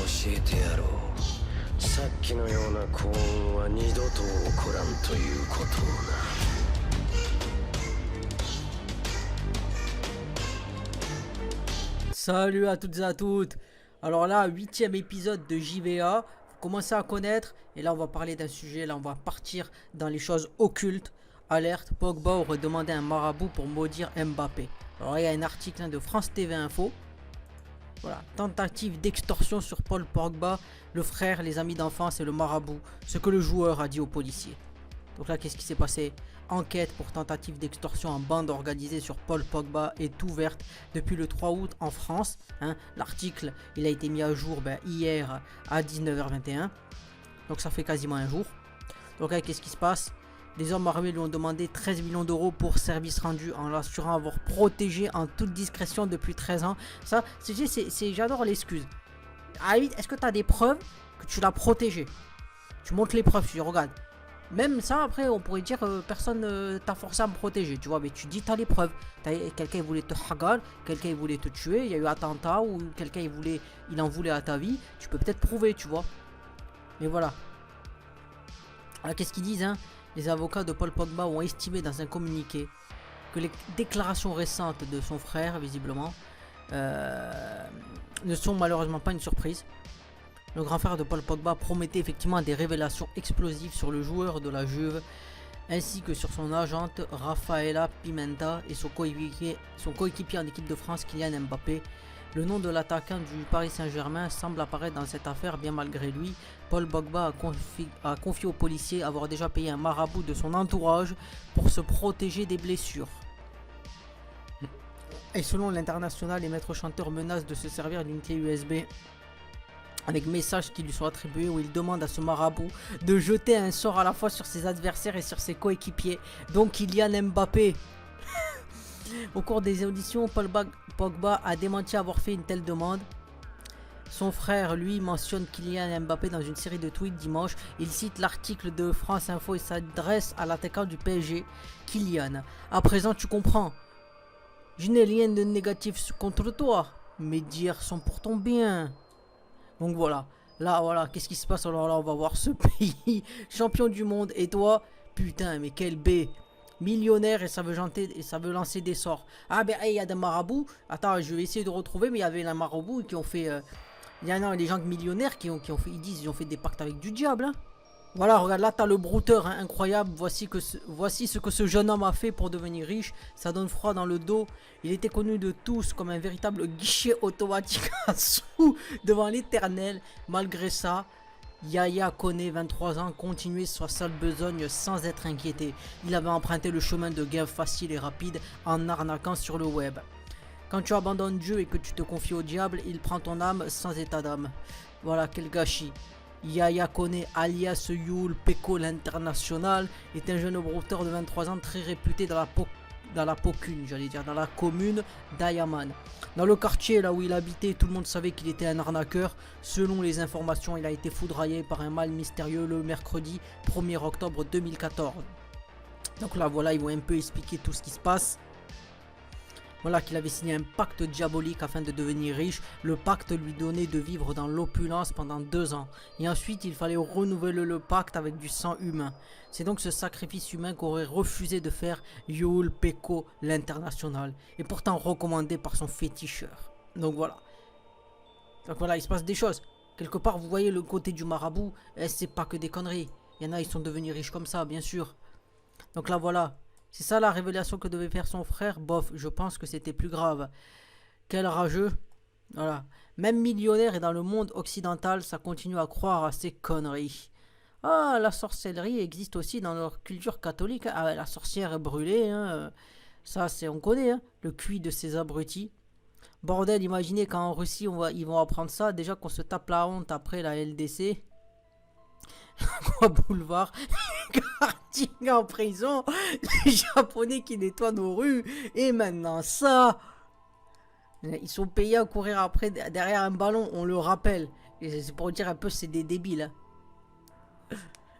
教えてやろう。さっきのような幸運は二度と起こらんということをな。Salut à toutes et à toutes. Alors là, 8e épisode de JVA. Vous commencez à connaître. Et là, on va parler d'un sujet. Là, on va partir dans les choses occultes. Alerte, Pogba aurait demandé un marabout pour maudire Mbappé. Alors là, il y a un article de France TV Info. Voilà, tentative d'extorsion sur Paul Pogba, le frère, les amis d'enfance et le marabout. Ce que le joueur a dit aux policiers. Donc là, qu'est-ce qui s'est passé? Enquête pour tentative d'extorsion en bande organisée sur Paul Pogba est ouverte depuis le 3 août en France. L'article, il a été mis à jour hier à 19h21. Donc ça fait quasiment un jour. Donc là, qu'est-ce qui se passe? Des hommes armés lui ont demandé 13 millions d'euros pour service rendu en l'assurant avoir protégé en toute discrétion depuis 13 ans. Ça, j'adore l'excuse. Ah oui, est-ce que tu as des preuves que tu l'as protégé? Tu montres les preuves, tu dis regarde. Même ça, après, on pourrait dire personne t'a forcé à me protéger, tu vois. Mais tu dis, t'as les preuves. Quelqu'un voulait te hagar, quelqu'un voulait te tuer, il y a eu attentat ou quelqu'un il en voulait à ta vie. Tu peux peut-être prouver, tu vois. Mais voilà. Alors, qu'est-ce qu'ils disent, hein? Les avocats de Paul Pogba ont estimé dans un communiqué que les déclarations récentes de son frère, visiblement, ne sont malheureusement pas une surprise. Le grand frère de Paul Pogba promettait effectivement des révélations explosives sur le joueur de la Juve, ainsi que sur son agente Rafaela Pimenta et son coéquipier en équipe de France Kylian Mbappé. Le nom de l'attaquant du Paris Saint-Germain semble apparaître dans cette affaire bien malgré lui. Paul Pogba a confié aux policiers avoir déjà payé un marabout de son entourage pour se protéger des blessures. Et selon l'international, les maîtres chanteurs menacent de se servir d'une clé USB avec messages qui lui sont attribués où il demande à ce marabout de jeter un sort à la fois sur ses adversaires et sur ses coéquipiers, donc Kylian Mbappé. Au cours des auditions, Paul Pogba a démenti avoir fait une telle demande. Son frère, lui, mentionne Kylian Mbappé dans une série de tweets dimanche. Il cite l'article de France Info et s'adresse à l'attaquant du PSG, Kylian. À présent, tu comprends. Je n'ai rien de négatif contre toi. Mes dires sont pour ton bien. Donc voilà, là voilà, qu'est-ce qui se passe? Alors là, on va voir ce pays, champion du monde, et toi, putain, mais quel B, millionnaire et ça veut lancer des sorts. Ah ben, il y a des marabouts, attends, je vais essayer de retrouver, mais il y avait un marabout qui ont fait, il y en a des gens millionnaires qui ont fait, ils ont fait des pactes avec du diable, hein. Voilà, regarde, là, t'as le brouteur, hein, incroyable. Voici ce que ce jeune homme a fait pour devenir riche. Ça donne froid dans le dos. Il était connu de tous comme un véritable guichet automatique à sous devant l'éternel. Malgré ça, Yaya Kone, 23 ans, continuait sa sale besogne sans être inquiété. Il avait emprunté le chemin de gain facile et rapide en arnaquant sur le web. Quand tu abandonnes Dieu et que tu te confies au diable, il prend ton âme sans état d'âme. Voilà, quel gâchis. Yaya Kone alias Yul Peko l'international est un jeune brouteur de 23 ans très réputé dans la Pocune, j'allais dire dans la commune d'Ayaman. Dans le quartier là où il habitait, tout le monde savait qu'il était un arnaqueur. Selon les informations, il a été foudroyé par un mal mystérieux le mercredi 1er octobre 2014. Donc là voilà, ils vont un peu expliquer tout ce qui se passe. Voilà, qu'il avait signé un pacte diabolique afin de devenir riche. Le pacte lui donnait de vivre dans l'opulence pendant 2 ans. Et ensuite, il fallait renouveler le pacte avec du sang humain. C'est donc ce sacrifice humain qu'aurait refusé de faire Yul Peko l'international. Et pourtant recommandé par son féticheur. Donc voilà. Donc voilà, il se passe des choses. Quelque part, vous voyez le côté du marabout. C'est pas que des conneries. Il y en a, ils sont devenus riches comme ça, bien sûr. Donc là, voilà. C'est ça la révélation que devait faire son frère. Bof, je pense que c'était plus grave. Quel rageux. Voilà. Même millionnaire et dans le monde occidental, ça continue à croire à ces conneries. Ah, la sorcellerie existe aussi dans leur culture catholique. Ah, la sorcière est brûlée. Hein. Ça, on connaît. Hein, le cuit de ces abrutis. Bordel, imaginez qu'en Russie, ils vont apprendre ça. Déjà qu'on se tape la honte après la LDC. Quoi, boulevard, karting en prison, les Japonais qui nettoient nos rues, et maintenant ça, ils sont payés à courir après derrière un ballon, on le rappelle, et c'est pour dire un peu c'est des débiles, hein.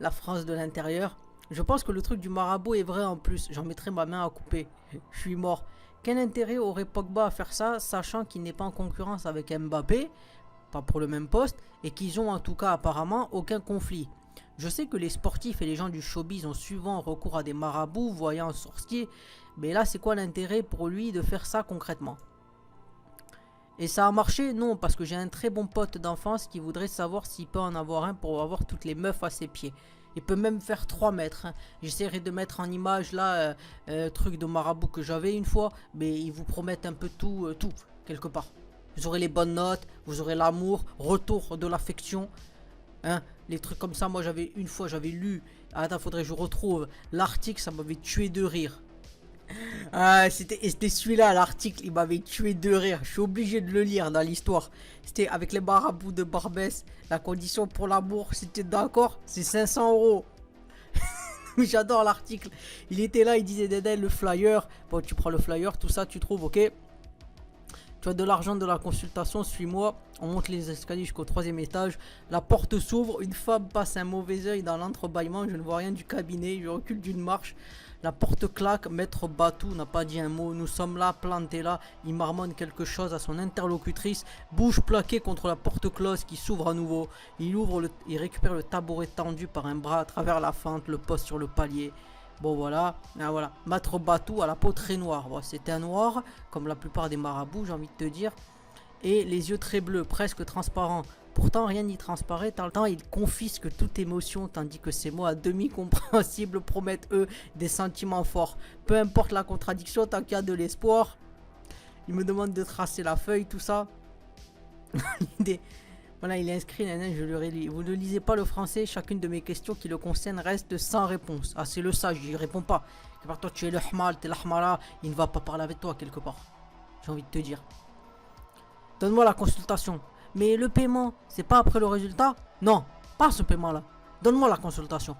La France de l'intérieur. Je pense que le truc du marabout est vrai en plus, j'en mettrai ma main à couper, je suis mort. Quel intérêt aurait Pogba à faire ça, sachant qu'il n'est pas en concurrence avec Mbappé? pas pour le même poste, et qu'ils ont en tout cas apparemment aucun conflit. Je sais que les sportifs et les gens du showbiz ont souvent recours à des marabouts, voyants, sorciers, mais là c'est quoi l'intérêt pour lui de faire ça concrètement? Et ça a marché? Non, parce que j'ai un très bon pote d'enfance qui voudrait savoir s'il peut en avoir un pour avoir toutes les meufs à ses pieds. Il peut même faire 3 mètres. Hein. J'essaierai de mettre en image là truc de marabout que j'avais une fois, mais ils vous promettent un peu tout, quelque part. Vous aurez les bonnes notes, vous aurez l'amour, retour de l'affection. Hein, les trucs comme ça, moi une fois j'avais lu, attends, faudrait que je retrouve l'article, ça m'avait tué de rire. Ah, c'était celui-là, l'article, il m'avait tué de rire. Je suis obligé de le lire dans l'histoire. C'était avec les marabouts de Barbès. La condition pour l'amour, c'était d'accord, c'est 500 €. J'adore l'article. Il était là, il disait Dédé, le flyer. Bon, tu prends le flyer, tout ça, tu trouves, ok. Tu as de l'argent de la consultation, suis-moi. On monte les escaliers jusqu'au 3e étage. La porte s'ouvre, une femme passe un mauvais oeil dans l'entrebâillement. Je ne vois rien du cabinet, je recule d'une marche. La porte claque, maître Batou n'a pas dit un mot. Nous sommes là, plantés là. Il marmonne quelque chose à son interlocutrice. Bouche plaquée contre la porte close qui s'ouvre à nouveau. Il récupère le tabouret tendu par un bras à travers la fente, le pose sur le palier. Bon voilà, ah, voilà. Maître Batou à la peau très noire. Bon, c'était un noir, comme la plupart des marabouts, j'ai envie de te dire. Et les yeux très bleus, presque transparents. Pourtant, rien n'y transparaît. Tant le temps, il confisque toute émotion, tandis que ces mots à demi compréhensibles promettent, eux, des sentiments forts. Peu importe la contradiction, tant qu'il y a de l'espoir. Il me demande de tracer la feuille, tout ça. Voilà, il est inscrit, je le relis. Vous ne lisez pas le français, chacune de mes questions qui le concernent reste sans réponse. Ah, c'est le sage, il répond pas. Par toi, tu es le hmal, tu es l'ahmara, il ne va pas parler avec toi quelque part. J'ai envie de te dire. Donne-moi la consultation. Mais le paiement, c'est pas après le résultat? Non, pas ce paiement-là. Donne-moi la consultation.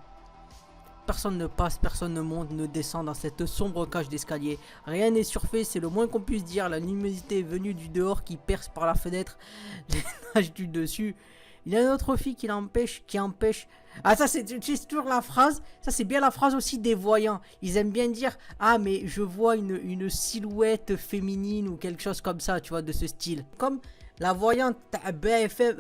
Personne ne passe, personne ne monte, ne descend dans cette sombre cage d'escalier. Rien n'est surfait, c'est le moins qu'on puisse dire. La luminosité est venue du dehors qui perce par la fenêtre. Les nages du dessus. Il y a une autre fille qui empêche. Ah, ça c'est toujours la phrase. Ça c'est bien la phrase aussi des voyants. Ils aiment bien dire, ah mais je vois une silhouette féminine ou quelque chose comme ça, tu vois, de ce style. Comme la voyante BFM,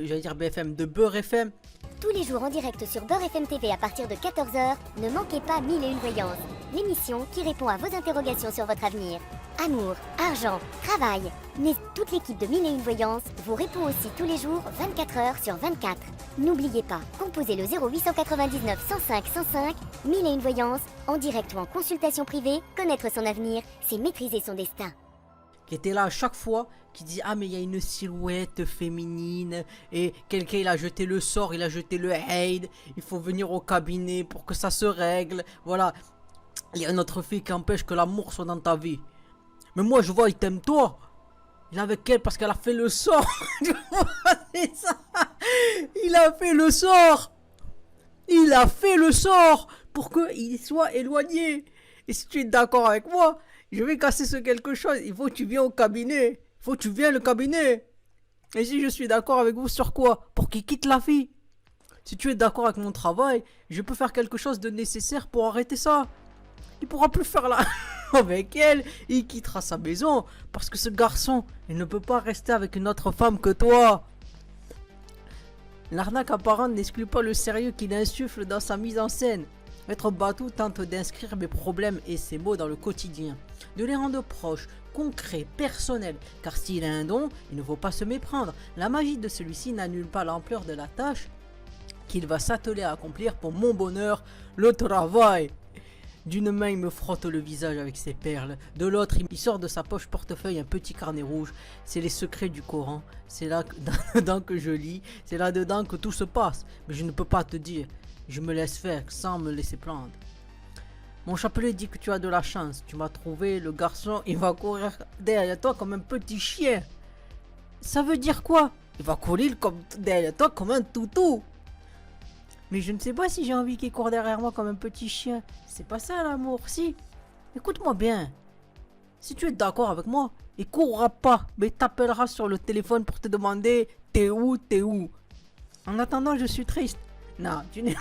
j'allais dire BFM, de Beurre FM. Tous les jours en direct sur Beurre FM TV à partir de 14 h, ne manquez pas 1001 Voyances, l'émission qui répond à vos interrogations sur votre avenir. Amour, argent, travail, mais toute l'équipe de 1001 Voyances vous répond aussi tous les jours 24 h sur 24. N'oubliez pas, composez le 0899 105 105, 1001 Voyances, en direct ou en consultation privée, connaître son avenir, c'est maîtriser son destin. Qui était là à chaque fois, qui dit ah mais il y a une silhouette féminine et quelqu'un il a jeté le sort, il a jeté le aid, il faut venir au cabinet pour que ça se règle, voilà. Il y a une autre fille qui empêche que l'amour soit dans ta vie. Mais moi je vois il t'aime toi, il est avec elle parce qu'elle a fait le sort. C'est ça, il a fait le sort, il a fait le sort pour qu'il soit éloigné. Et si tu es d'accord avec moi, je vais casser ce quelque chose. Il faut que tu viennes au cabinet. Il faut que tu viennes au cabinet. Et si je suis d'accord avec vous sur quoi? Pour qu'il quitte la fille. Si tu es d'accord avec mon travail, je peux faire quelque chose de nécessaire pour arrêter ça. Il pourra plus faire là avec elle. Il quittera sa maison. Parce que ce garçon, il ne peut pas rester avec une autre femme que toi. L'arnaque apparente n'exclut pas le sérieux qu'il insuffle dans sa mise en scène. Maître Batou tente d'inscrire mes problèmes et ses mots dans le quotidien, de les rendre proches, concrets, personnels, car s'il a un don, il ne faut pas se méprendre. La magie de celui-ci n'annule pas l'ampleur de la tâche qu'il va s'atteler à accomplir pour mon bonheur, le travail. D'une main, il me frotte le visage avec ses perles, de l'autre, il sort de sa poche portefeuille un petit carnet rouge. C'est les secrets du Coran, c'est là-dedans que je lis, c'est là-dedans que tout se passe, mais je ne peux pas te dire. Je me laisse faire sans me laisser prendre. Mon chapelet dit que tu as de la chance. Tu m'as trouvé, le garçon, il va courir derrière toi comme un petit chien. Ça veut dire quoi? Il va courir derrière toi comme un toutou. Mais je ne sais pas si j'ai envie qu'il court derrière moi comme un petit chien. C'est pas ça l'amour, si. Écoute-moi bien. Si tu es d'accord avec moi, il courra pas, mais t'appellera sur le téléphone pour te demander t'es où, t'es où. En attendant, je suis triste. Non, tu n'es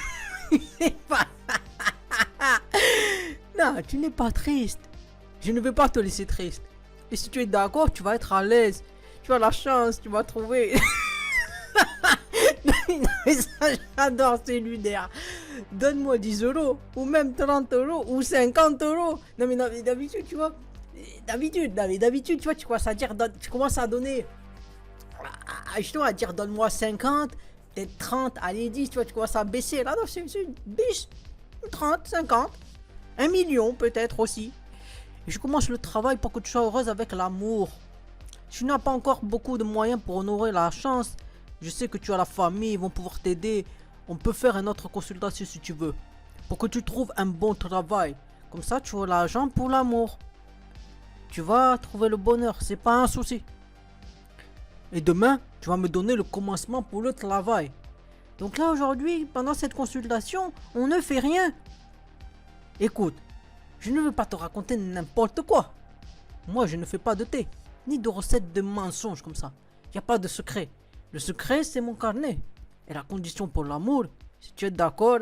pas... Non, tu n'es pas triste. Je ne vais pas te laisser triste. Et si tu es d'accord, tu vas être à l'aise. Tu as la chance, tu vas trouver... Mais ça, j'adore, c'est lunaire. Donne-moi 10 euros, ou même 30 euros, ou 50 euros. Non, mais d'habitude, tu vois. D'habitude, tu vois, tu commences à donner. Justement, à dire donne-moi 50, peut-être 30, allez 10, tu vois, tu commences à baisser. Là, non, c'est une biche. 30, 50, 1 million peut-être aussi. Et je commence le travail pour que tu sois heureuse avec l'amour. Tu n'as pas encore beaucoup de moyens pour honorer la chance. Je sais que tu as la famille, ils vont pouvoir t'aider. On peut faire une autre consultation si tu veux. Pour que tu trouves un bon travail. Comme ça, tu auras l'argent pour l'amour. Tu vas trouver le bonheur, c'est pas un souci. Et demain, tu vas me donner le commencement pour le travail. Donc là, aujourd'hui, pendant cette consultation, on ne fait rien. Écoute, je ne veux pas te raconter n'importe quoi. Moi, je ne fais pas de thé, ni de recettes de mensonges comme ça. Il n'y a pas de secret. Le secret, c'est mon carnet. Et la condition pour l'amour, si tu es d'accord,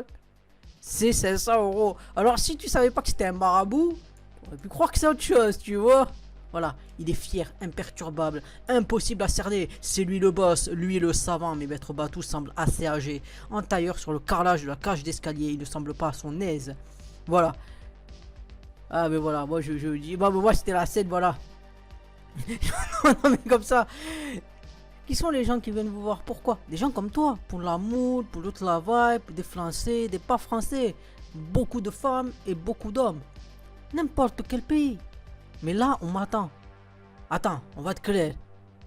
c'est 500 euros. Alors, si tu savais pas que c'était un marabout, tu aurais pu croire que c'est autre chose, tu vois. Voilà, il est fier, imperturbable, impossible à cerner. C'est lui le boss, lui le savant. Mais Maître Batou semble assez âgé. En tailleur sur le carrelage de la cage d'escalier, il ne semble pas à son aise. Voilà. Ah, mais voilà, moi je dis. Bah, moi c'était la scène, voilà. Non, mais comme ça. Qui sont les gens qui viennent vous voir? Pourquoi? Des gens comme toi, pour l'amour, pour le travail, pour des Français, des pas Français. Beaucoup de femmes et beaucoup d'hommes. N'importe quel pays. Mais là, on m'attend. Attends, on va être clair.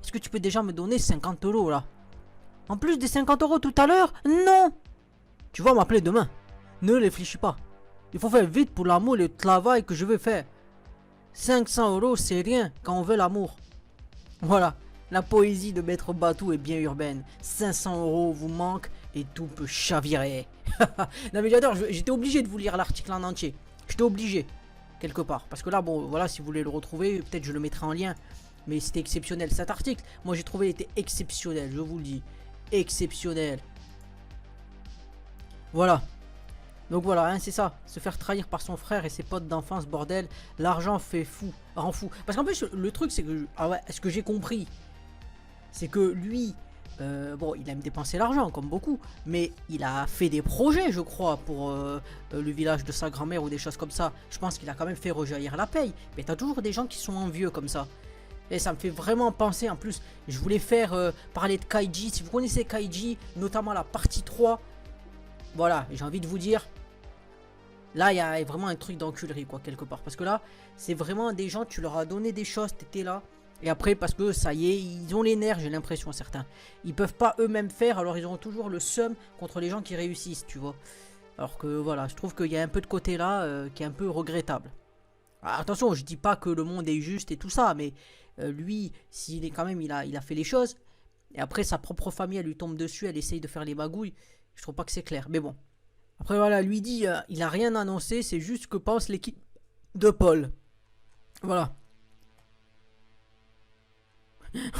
Est-ce que tu peux déjà me donner 50 euros là? En plus des 50 euros tout à l'heure? Non! Tu vas m'appeler demain. Ne réfléchis pas. Il faut faire vite pour l'amour et le travail que je veux faire. 500 euros, c'est rien quand on veut l'amour. Voilà. La poésie de Maître Batou est bien urbaine. 500 euros vous manque et tout peut chavirer. Non mais j'adore, j'étais obligé de vous lire l'article en entier. J'étais obligé. Quelque part. Parce que là, bon, voilà, si vous voulez le retrouver, peut-être je le mettrai en lien. Mais c'était exceptionnel cet article. Moi, j'ai trouvé qu'il était exceptionnel, je vous le dis. Exceptionnel. Voilà. Donc voilà, hein, c'est ça. Se faire trahir par son frère et ses potes d'enfance, bordel. L'argent fait fou. Rend fou. Parce qu'en plus, le truc, c'est que... Ah ouais, ce que j'ai compris, c'est que lui... bon, il aime dépenser l'argent, comme beaucoup, mais il a fait des projets, je crois, pour le village de sa grand-mère ou des choses comme ça. Je pense qu'il a quand même fait rejaillir la paye. Mais t'as toujours des gens qui sont envieux comme ça. Et ça me fait vraiment penser, en plus, je voulais faire parler de Kaiji. Si vous connaissez Kaiji, notamment la partie 3, voilà, j'ai envie de vous dire, là, il y a vraiment un truc d'enculerie, quoi, quelque part. Parce que là, c'est vraiment des gens, tu leur as donné des choses, t'étais là. Et après, parce que ça y est, ils ont les nerfs, j'ai l'impression, certains. Ils peuvent pas eux-mêmes faire, alors ils ont toujours le seum contre les gens qui réussissent, tu vois. Alors que voilà, je trouve qu'il y a un peu de côté là qui est un peu regrettable. Alors, attention, je dis pas que le monde est juste et tout ça, mais lui, s'il est quand même, il a fait les choses. Et après, sa propre famille, elle lui tombe dessus, elle essaye de faire les magouilles. Je trouve pas que c'est clair, mais bon. Après, voilà, lui dit, il a rien annoncé, c'est juste ce que pense l'équipe de Paul. Voilà.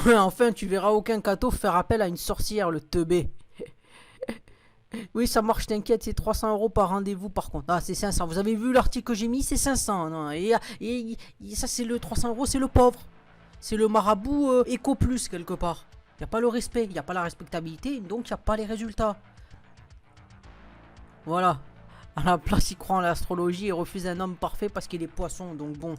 Enfin, tu verras aucun cateau faire appel à une sorcière, le teubé. Oui, ça marche, t'inquiète, c'est 300 euros par rendez-vous par contre. Ah, c'est 500. Vous avez vu l'article que j'ai mis, c'est 500. Non, et ça, c'est le 300 euros, c'est le pauvre. C'est le marabout éco plus, quelque part. Il n'y a pas le respect, il n'y a pas la respectabilité, donc il n'y a pas les résultats. Voilà. À la place, il croit en l'astrologie et refuse un homme parfait parce qu'il est poisson, donc bon.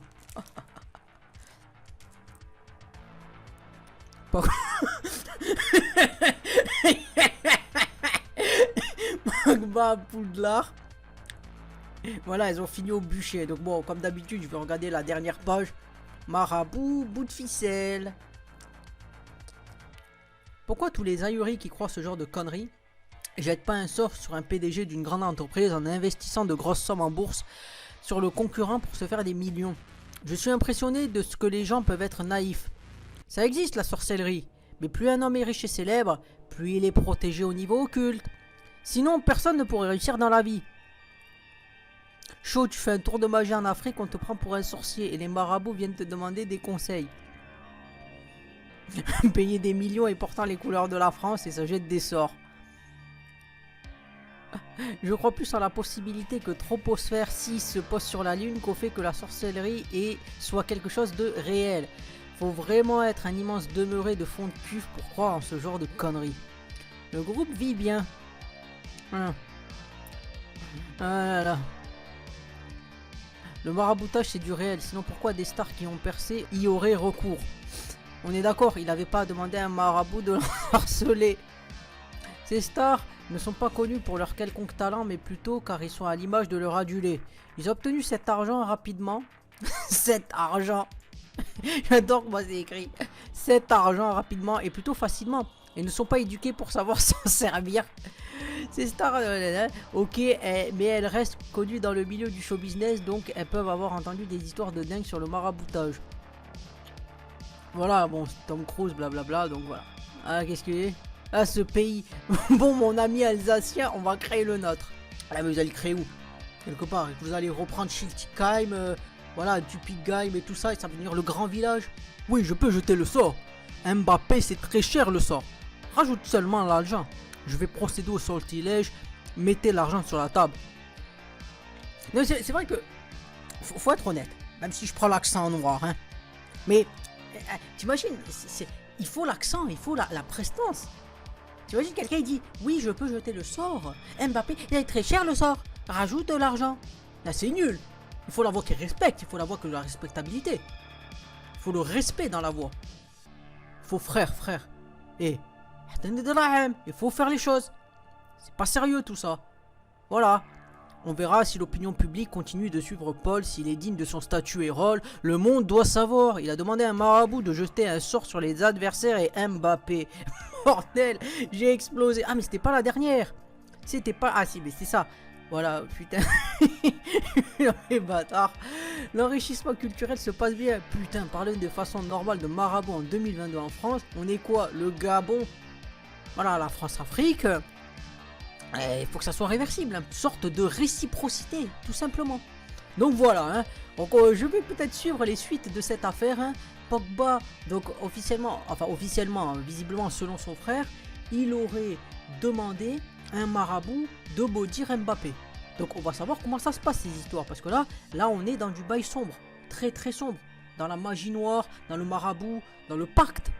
Magma Poudlard. Voilà, ils ont fini au bûcher. Donc bon, comme d'habitude, je vais regarder la dernière page. Marabout, bout de ficelle. Pourquoi tous les ahuris qui croient ce genre de conneries jettent pas un sort sur un PDG d'une grande entreprise en investissant de grosses sommes en bourse sur le concurrent pour se faire des millions? Je suis impressionné de ce que les gens peuvent être naïfs. Ça existe la sorcellerie, mais plus un homme est riche et célèbre, plus il est protégé au niveau occulte. Sinon, personne ne pourrait réussir dans la vie. Chaud, tu fais un tour de magie en Afrique, on te prend pour un sorcier et les marabouts viennent te demander des conseils. Payer des millions et portant les couleurs de la France et ça jette des sorts. Je crois plus en la possibilité que Troposphère 6 se pose sur la Lune qu'au fait que la sorcellerie soit quelque chose de réel. Faut vraiment être un immense demeuré de fond de cuve pour croire en ce genre de conneries. Le groupe vit bien. Ah là là. Le maraboutage c'est du réel, sinon pourquoi des stars qui ont percé y auraient recours? On est d'accord, il n'avait pas demandé à un marabout de le harceler. Ces stars ne sont pas connus pour leur quelconque talent, mais plutôt car ils sont à l'image de leur adulé. Ils ont obtenu cet argent rapidement. Cet argent. J'adore comment c'est écrit. Cet argent rapidement et plutôt facilement. Ils ne sont pas éduqués pour savoir s'en servir. Ces stars, ok, mais elles restent connues dans le milieu du show business, donc elles peuvent avoir entendu des histoires de dingue sur le maraboutage. Voilà, bon, Tom Cruise, blablabla, donc voilà. Ah, qu'est-ce qu'il est? Ah, ce pays. Bon, mon ami alsacien, on va créer le nôtre. Ah, mais vous allez le créer où? Quelque part. Vous allez reprendre Schiltigheim, voilà, Tupigheim et tout ça, et ça va devenir le grand village. Oui, je peux jeter le sort. Mbappé, c'est très cher le sort. Rajoute seulement l'argent. Je vais procéder au sortilège. Mettez l'argent sur la table. Non, c'est vrai que faut être honnête. Même si je prends l'accent en noir, hein. Mais t'imagines, il faut l'accent, il faut la prestance. T'imagines quelqu'un il dit oui, je peux jeter le sort. Mbappé, il est très cher le sort. Rajoute de l'argent. Là, c'est nul. Il faut la voix qui respecte. Il faut la voix que de la respectabilité. Il faut le respect dans la voix. Il faut frère. Et il faut faire les choses. C'est pas sérieux tout ça. Voilà. On verra si l'opinion publique continue de suivre Paul, s'il est digne de son statut et rôle. Le monde doit savoir. Il a demandé à un marabout de jeter un sort sur les adversaires et Mbappé. Bordel, j'ai explosé. Ah mais c'était pas la dernière. C'était pas... Ah si, mais c'est ça. Voilà, putain. Les bâtards. L'enrichissement culturel se passe bien. Putain, parler de façon normale de marabout en 2022 en France. On est quoi? Le Gabon. Voilà, la France-Afrique. Il faut que ça soit réversible. Une sorte de réciprocité, tout simplement. Donc voilà, hein. Donc je vais peut-être suivre les suites de cette affaire, hein. Pogba, donc officiellement, visiblement selon son frère, il aurait demandé à un marabout de maudire Mbappé. Donc on va savoir comment ça se passe ces histoires, parce que là on est dans du bail sombre, très très sombre, dans la magie noire, dans le marabout, dans le pacte.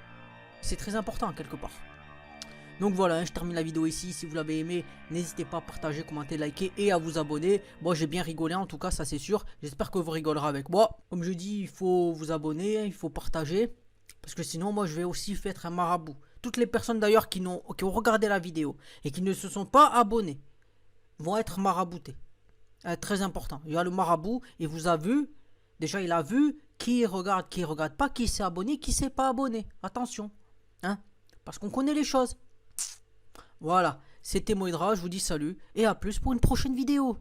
C'est très important quelque part. Donc voilà, hein, je termine la vidéo ici. Si vous l'avez aimé, n'hésitez pas à partager, commenter, liker et à vous abonner. Moi j'ai bien rigolé en tout cas, ça c'est sûr. J'espère que vous rigolerez avec moi. Comme je dis, il faut vous abonner, il faut partager. Parce que sinon moi je vais aussi faire un marabout. Toutes les personnes d'ailleurs qui ont regardé la vidéo et qui ne se sont pas abonnés vont être maraboutées. Très important. Il y a le marabout et vous avez vu, déjà il a vu qui regarde pas, qui s'est abonné, qui s'est pas abonné. Attention, hein, parce qu'on connaît les choses. Voilà, c'était Moïdra, je vous dis salut et à plus pour une prochaine vidéo.